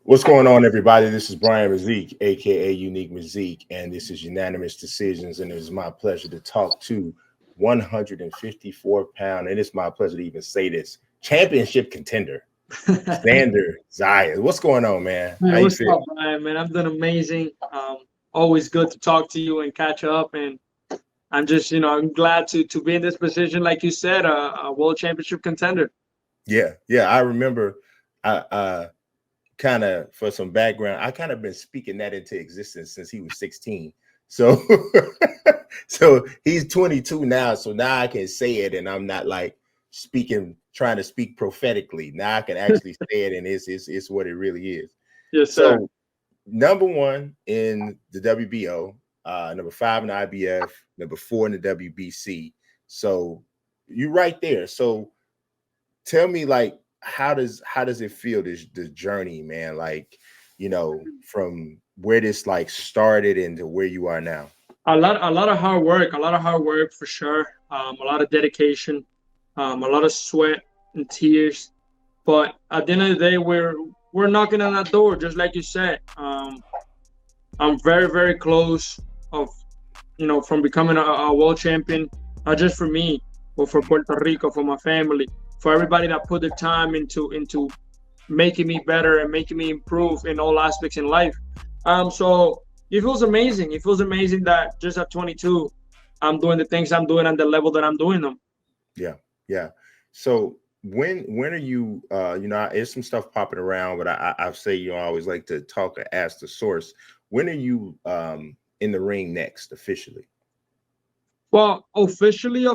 What's going on, everybody? This is Brian Mazique, aka Unique Mazique, and this is Unanimous Decisions. And it is my pleasure to talk to 154-pound, and it's my pleasure to even say this, championship contender, Xander Zayas. What's going on, man? Man, what's up, Brian? Man, I'm doing amazing. Always good to talk to you and catch up. And I'm just, I'm glad to be in this position, like you said, a world championship contender. Yeah. I remember. Kind of for some background, I kind of been speaking that into existence since he was 16. So, so he's 22 now. So now I can say it, and I'm not like trying to speak prophetically. Now I can actually say it, and it's what it really is. Yes, sir. So, number 1 in the WBO, number 5 in the IBF, number 4 in the WBC. So you're right there. So tell me, like, how does it feel, this journey, man? Like, from where this like started and to where you are now. A lot of hard work for sure. A lot of dedication, a lot of sweat and tears. But at the end of the day, we're knocking on that door, just like you said. I'm very, very close of, from becoming a world champion, not just for me, but for Puerto Rico, for my family, for everybody that put the time into making me better and making me improve in all aspects in life. So it feels amazing. It feels amazing that just at 22, I'm doing the things I'm doing at the level that I'm doing them. Yeah. So when are you? There's some stuff popping around, but I say you always like to talk or ask the source. When are you in the ring next officially? Well, officially,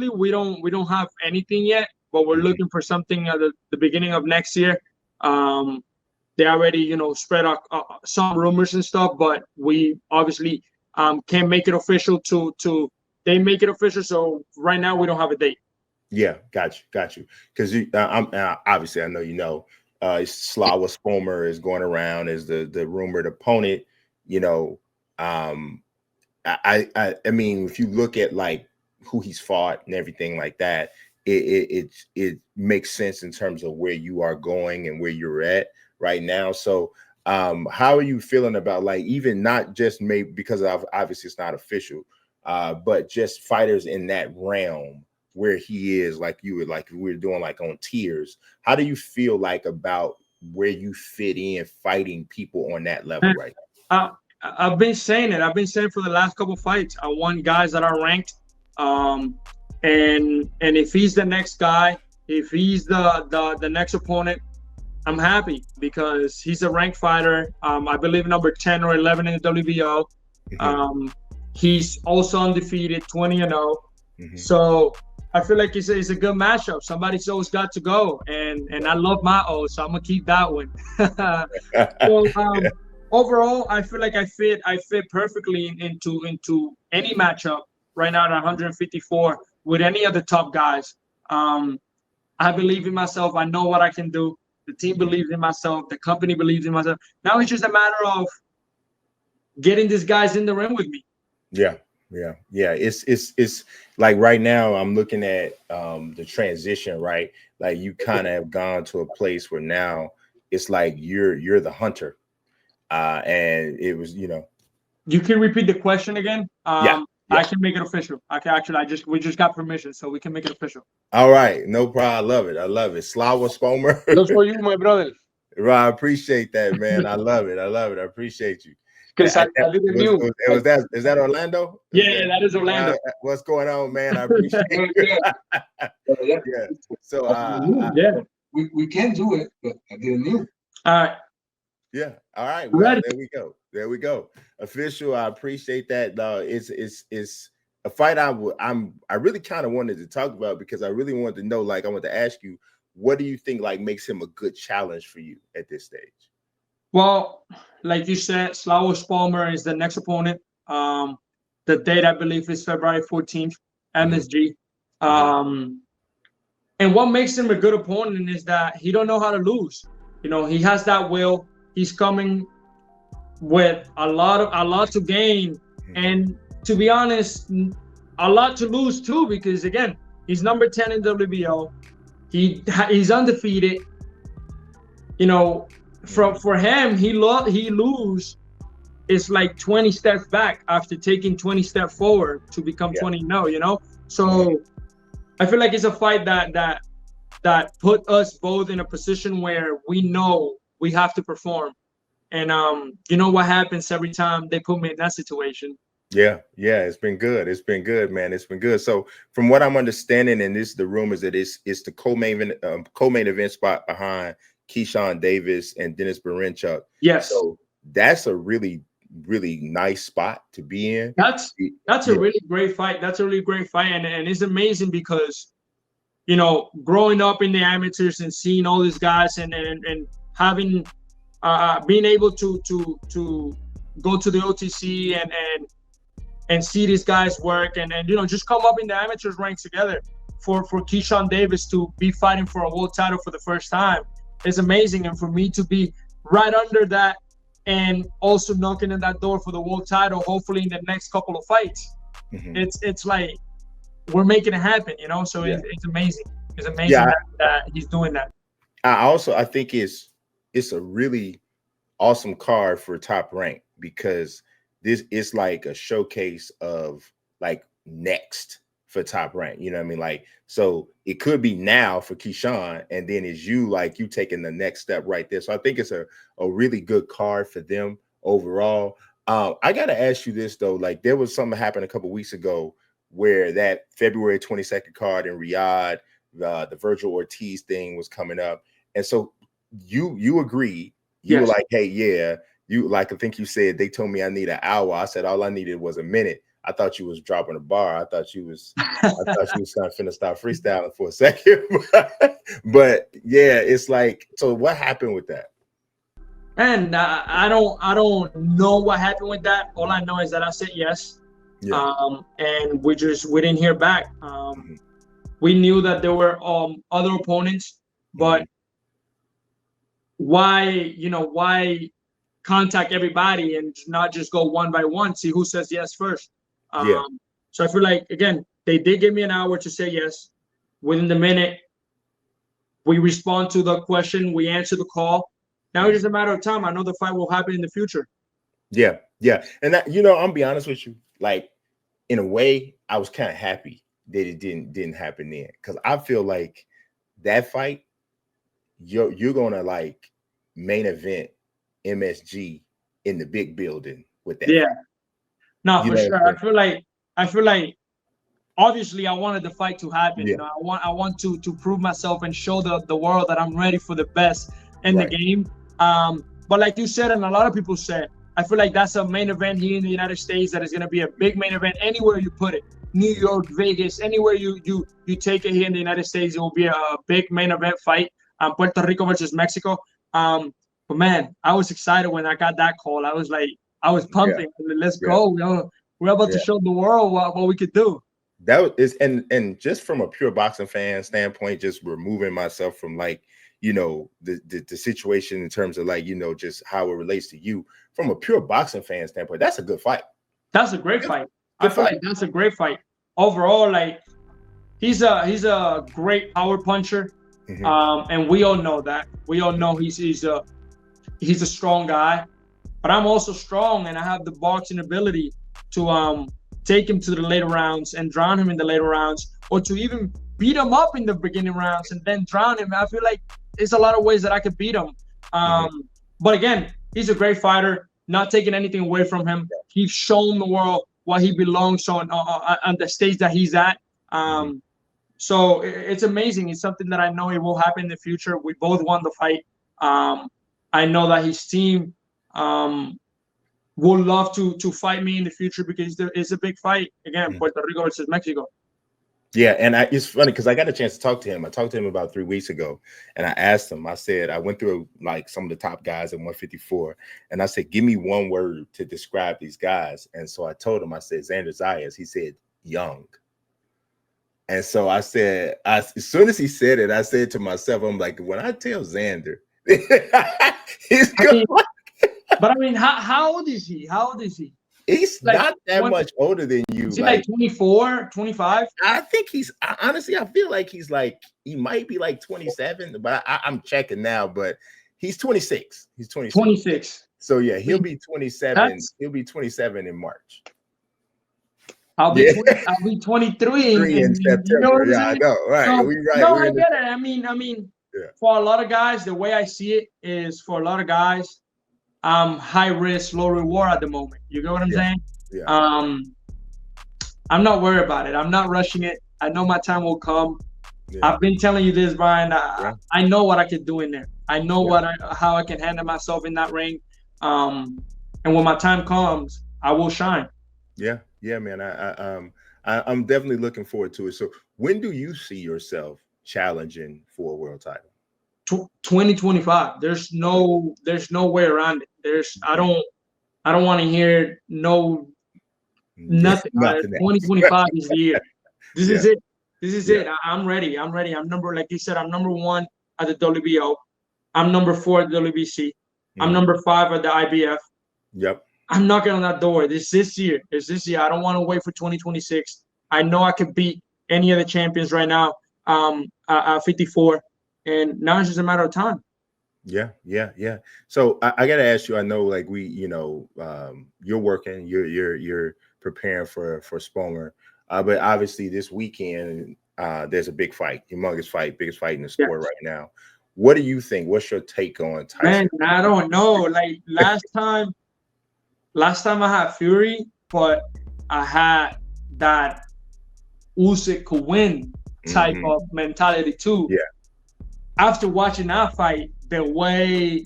we don't have anything yet. But we're looking for something at the beginning of next year. They already, spread some rumors and stuff, but we obviously can't make it official to they make it official. So right now we don't have a date. Yeah, got you. Because I'm obviously I know Slava Spomer is going around as the rumored opponent. I mean, if you look at like who he's fought and everything like that. It makes sense in terms of where you are going and where you're at right now. So how are you feeling about, like, even not just maybe because obviously it's not official, but just fighters in that realm where he is, like you would, like we were doing like on tiers. How do you feel like about where you fit in fighting people on that level right now? I've been saying it. I've been saying for the last couple of fights, I want guys that are ranked. And if he's the next guy, if he's the next opponent, I'm happy because he's a ranked fighter. I believe number 10 or 11 in the WBO. He's also undefeated, 20-0. So I feel like it's a good matchup. Somebody's always got to go, and I love my O, so I'm gonna keep that one. So overall, I feel like I fit perfectly into any matchup right now at 154. With any of the top guys. I believe in myself. I know what I can do. The team believes in myself. The company believes in myself. Now it's just a matter of getting these guys in the ring with me. Yeah. It's like right now I'm looking at the transition, right? Like you kind of have gone to a place where now it's like you're the hunter. And it was, You can repeat the question again? Yeah. I can make it official. I can actually. We just got permission, so we can make it official. All right, no problem. I love it. Slava Spomer. That's for you, my brother. Right, I appreciate that, man. I love it. I appreciate you. Because I didn't know. Is that Orlando? Yeah, that is Orlando. What's going on, man? I appreciate it. Yeah. So we can do it, but I didn't know. All right. Yeah. All right. Well, there we go. Official. I appreciate that. It's a fight I really kind of wanted to talk about because I really wanted to know, like, I want to ask you, what do you think like makes him a good challenge for you at this stage? Well, like you said, Slava Spomer is the next opponent. The date I believe is February 14th, MSG. And what makes him a good opponent is that he don't know how to lose. He has that will. He's coming with a lot to gain, and to be honest, a lot to lose too. Because again, he's number 10 in WBO. He's undefeated. For him, he lose. It's like 20 steps back after taking 20 steps forward to become 20 now, you know? So I feel like it's a fight that put us both in a position where we know we have to perform. And you know what happens every time they put me in that situation. Yeah, it's been good. It's been good, man. It's been good. So from what I'm understanding, and this the rumors that it's the co-main event spot behind Keyshawn Davis and Dennis Berinchuk. Yes. So that's a really nice spot to be in. That's a really great fight. That's a really great fight, and it's amazing because, you know, growing up in the amateurs and seeing all these guys and having being able to go to the OTC and see these guys work and you know, just come up in the amateurs ranks together for Keyshawn Davis to be fighting for a world title for the first time is amazing, and for me to be right under that and also knocking on that door for the world title, hopefully in the next couple of fights. It's like we're making it happen, you know. So it's amazing. It's amazing that he's doing that. I think it's a really awesome card for Top Rank, because this is like a showcase of like next for Top Rank. You know what I mean? Like, so it could be now for Keyshawn, and then it's you taking the next step right there. So I think it's a really good card for them overall. I got to ask you this though, like there was something that happened a couple weeks ago where that February 22nd card in Riyadh, the Vergil Ortiz thing was coming up. And so you agreed. You were like, hey, you like, I think you said they told me I need an hour. I said all I needed was a minute. I thought you was dropping a bar. I thought you was finna start freestyling for a second. But yeah, it's like, so what happened with that? And I don't know what happened with that. All I know is that I said yes. And we didn't hear back. We knew that there were other opponents, but why contact everybody and not just go one by one, see who says yes first? So I feel like, again, they did give me an hour to say yes. Within the minute, we respond to the question, we answer the call. Now it's just a matter of time. I know the fight will happen in the future. Yeah. And that, you know, I'm be honest with you, like in a way, I was kind of happy that it didn't happen then, because I feel like that fight, you're gonna like main event MSG in the big building with that. Yeah. No, for sure. I feel like obviously I wanted the fight to happen. You know, I want to prove myself and show the world that I'm ready for the best in the game. But like you said, and a lot of people said, I feel like that's a main event here in the United States that is going to be a big main event anywhere you put it. New York, Vegas, anywhere you take it here in the United States, it will be a big main event fight. Puerto Rico versus Mexico. But man, I was excited when I got that call. I was like, I was pumping. Let's go. We're about to show the world what we could do. That is, and just from a pure boxing fan standpoint, just removing myself from like, you know, the situation in terms of like, you know, just how it relates to you from a pure boxing fan standpoint, that's a good fight. That's a great fight. I feel like that's a great fight. Overall, like he's a great power puncher. And we all know that. We all know he's a strong guy. But I'm also strong, and I have the boxing ability to take him to the later rounds and drown him in the later rounds, or to even beat him up in the beginning rounds and then drown him. I feel like there's a lot of ways that I could beat him. But again, he's a great fighter, not taking anything away from him. He's shown the world what he belongs on the stage that he's at. So it's amazing. It's something that I know it will happen in the future. We both won the fight. I know that his team would love to fight me in the future, because there is a big fight. Again, Puerto Rico versus Mexico. Yeah, and it's funny because I got a chance to talk to him. I talked to him about 3 weeks ago, and I asked him, I said, I went through like some of the top guys at 154, and I said, give me one word to describe these guys. And so I told him, I said, Xander Zayas. He said, young. And so I said, as soon as he said it, I said to myself, I'm like, when I tell Xander, he's good. But I mean, how old is he? How old is he? He's like, not that much older than you. Is he like 24, 25? I think honestly, I feel like he might be like 27, but I'm checking now. But He's 26. He's 26. 26. So yeah, he'll be 27. He'll be 27 in March. I'll be 23 in September. You know what I'm I know. Right. So, we right. No, I get it. I mean, yeah. For a lot of guys, the way I see it is for a lot of guys, high risk, low reward at the moment. You get what I'm saying? Yeah. I'm not worried about it. I'm not rushing it. I know my time will come. Yeah. I've been telling you this, Brian. I know what I can do in there. I know how I can handle myself in that ring. And when my time comes, I will shine. Yeah, man. I'm definitely looking forward to it. So, when do you see yourself challenging for a world title? 2025. There's no way around it. I don't want to hear nothing. 2025 is the year. This is it. This is it. I'm ready. I'm like you said, I'm number 1 at the WBO. I'm number 4 at the WBC. I'm number 5 at the IBF. Yep. I'm knocking on that door. This year. It's this year. I don't want to wait for 2026. I know I can beat any of the champions right now at 54. And now it's just a matter of time. Yeah. So I got to ask you, I know like you're working, you're preparing for Spomer. But obviously this weekend, there's a big fight, humongous fight, biggest fight in the sport right now. What do you think? What's your take on Tyson? Man, I don't know. Like last time I had Fury, but I had that Usyk could win type of mentality too. Yeah. After watching that fight, the way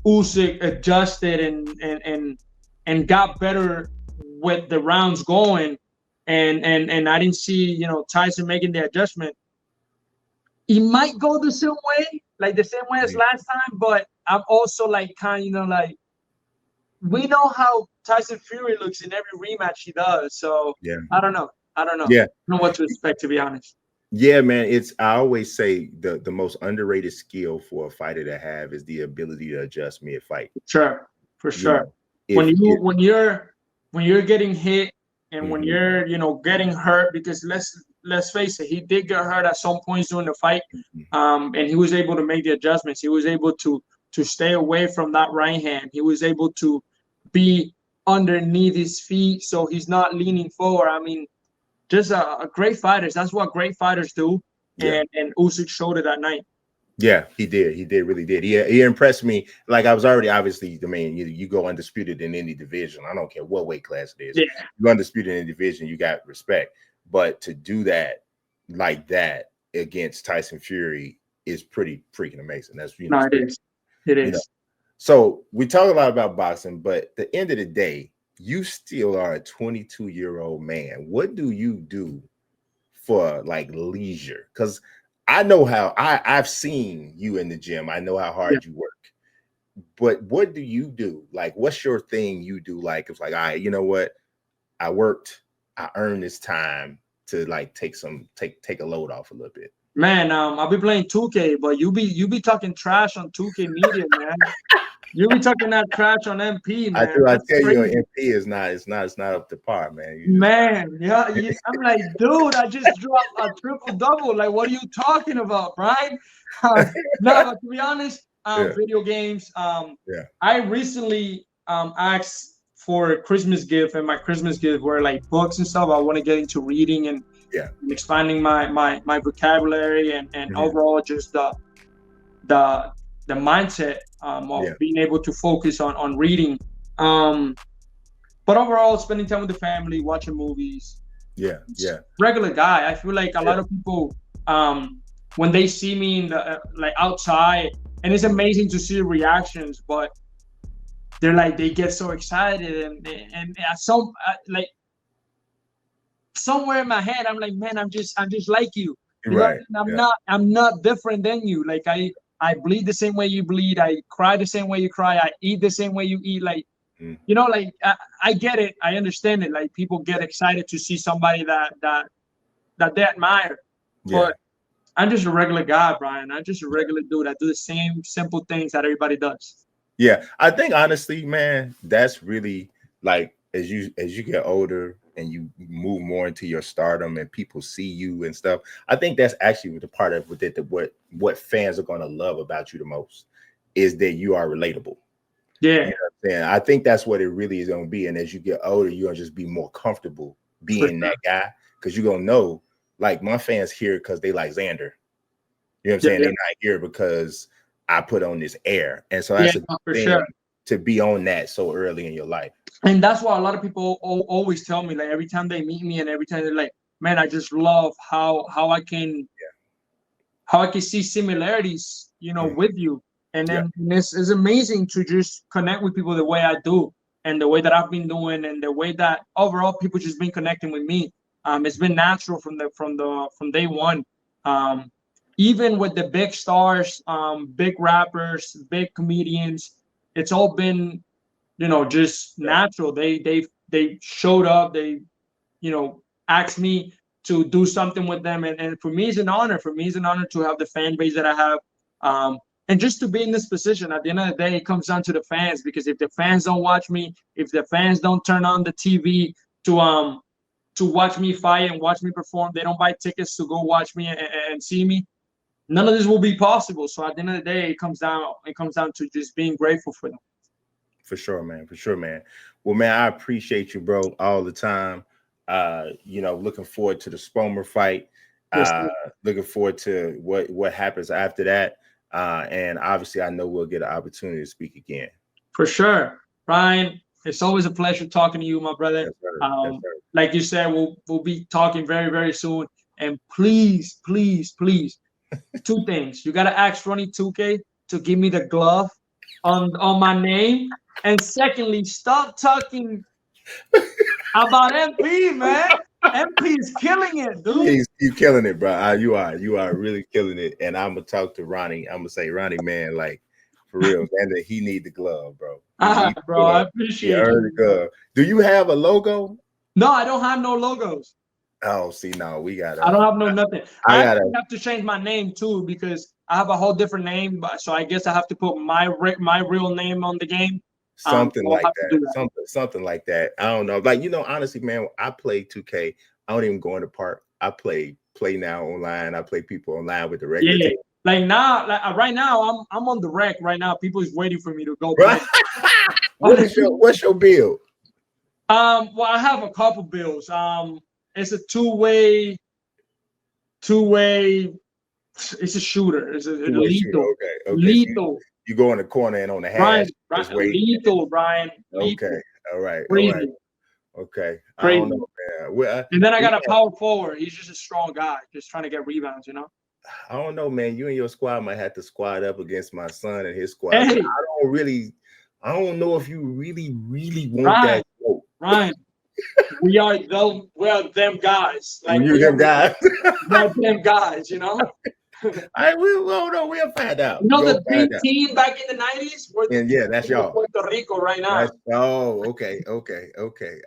Usyk adjusted and got better with the rounds going, and I didn't see Tyson making the adjustment. He might go the same way as last time, but I'm also like like we know how Tyson Fury looks in every rematch he does. So I don't know. Yeah. I don't know what to expect, to be honest. Yeah, man. I always say the most underrated skill for a fighter to have is the ability to adjust mid-fight. Sure, for sure. When you're getting hit and when you're getting hurt, because let's face it, he did get hurt at some points during the fight, and he was able to make the adjustments. He was able to stay away from that right hand. He was able to be underneath his feet, so he's not leaning forward. I mean, just a great fighters. That's what great fighters do. Yeah. And Usyk showed it that night. Yeah, he did. He really did. He impressed me. Like I was already obviously the man. You go undisputed in any division. I don't care what weight class it is. Yeah. You go undisputed in any division, you got respect. But to do that like that against Tyson Fury is pretty freaking amazing. That's it is. It is. So we talk a lot about boxing, but at the end of the day, you still are a 22-year-old man. What do you do for like leisure? Because I know how I've seen you in the gym. I know how hard you work. But what do you do? Like, what's your thing you do? Like, it's like, all right, you know what? I worked. I earned this time to like take a load off a little bit. Man, I'll be playing 2K, but you be talking trash on 2K media, man. You be talking that trash on MP, man. I tell you, MP is not up to par, man. I'm like, dude, I just dropped a triple double. Like, what are you talking about, Brian? No, but to be honest, video games. I recently asked for a Christmas gift, and my Christmas gift were like books and stuff. I want to get into reading and expanding my vocabulary and overall just the mindset of being able to focus on reading. But overall, spending time with the family, watching movies. Regular guy. I feel like a lot of people, when they see me in the like outside, and it's amazing to see the reactions, but they're like, they get so excited and some like somewhere in my head, I'm like, man, I'm just like you. I'm not different than you. Like I bleed the same way you bleed. I cry the same way you cry. I eat the same way you eat. Like, like I get it. I understand it. Like people get excited to see somebody that they admire. But I'm just a regular guy, Brian. I'm just a regular dude. I do the same simple things that everybody does. Yeah, I think honestly, man, that's really like as you get older, and you move more into your stardom and people see you and stuff. I think that's actually the part of it that what fans are going to love about you the most is that you are relatable. Yeah. You know what I'm saying? I think that's what it really is going to be. And as you get older, you're going to just be more comfortable being that guy, because you're going to know, like, my fans here because they like Xander. You know what I'm saying? They're not here because I put on this air. And so that's a good thing to be on that so early in your life. And that's why a lot of people always tell me, like, every time they meet me and every time they're like, man, I just love how I can see similarities, you know, with you. And then it's amazing to just connect with people the way I do and the way that I've been doing and the way that overall people just been connecting with me. It's been natural from day one. Even with the big stars, big rappers, big comedians, it's all been, you know, just natural. They showed up. They, you know, asked me to do something with them, and for me, it's an honor. For me, it's an honor to have the fan base that I have, and just to be in this position. At the end of the day, it comes down to the fans, because if the fans don't watch me, if the fans don't turn on the TV to watch me fight and watch me perform, they don't buy tickets to go watch me and see me, none of this will be possible. So at the end of the day, it comes down to just being grateful for them. For sure, man. For sure, man. Well, man, I appreciate you, bro, all the time. You know, looking forward to the Spomer fight. Looking forward to what happens after that. And obviously, I know we'll get an opportunity to speak again. For sure, Ryan. It's always a pleasure talking to you, my brother. Yes, sir. Yes, sir. Like you said, we'll be talking very, very soon. And please, please, please, two things. You gotta ask Ronnie 2K to give me the glove on my name. And secondly, stop talking about MP, man. MP is killing it, dude. He's killing it, bro. You are really killing it. And I'm gonna talk to Ronnie. I'm gonna say, Ronnie, man, like, for real, man, he need the glove, bro. Bro, I appreciate it. Do you have a logo? No, I don't have no logos. Oh, see, no, we gotta. I don't have no nothing. I have to change my name too, because I have a whole different name. So I guess I have to put my real name on the game. Something like that. Something like that. I don't know. Like, you know, honestly, man, I play 2K. I don't even go in the park. I play now online. I play people online with the regular team. Like now, right now, I'm on the rec right now. People is waiting for me to go. What's your build? Well, I have a couple builds. It's a two-way. It's a shooter. It's a lethal. Okay. Lethal. You go in the corner and on the hash. Lethal, Brian. Lethal. Okay. All right. Okay. I don't know, man. And then I got a power forward. He's just a strong guy, just trying to get rebounds, you know? I don't know, man. You and your squad might have to squad up against my son and his squad. Hey. I don't know if you really want that quote. Ryan, we are them guys. Like, you're them guys. We're them guys, you know? We'll find out. You know, the big team back in the 90s? That's y'all. Puerto Rico right now. Okay.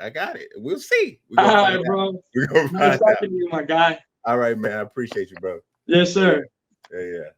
I got it. We'll see. All right, bro. We're going to find out. You, my guy. All right, man. I appreciate you, bro. Yes, sir. Yeah.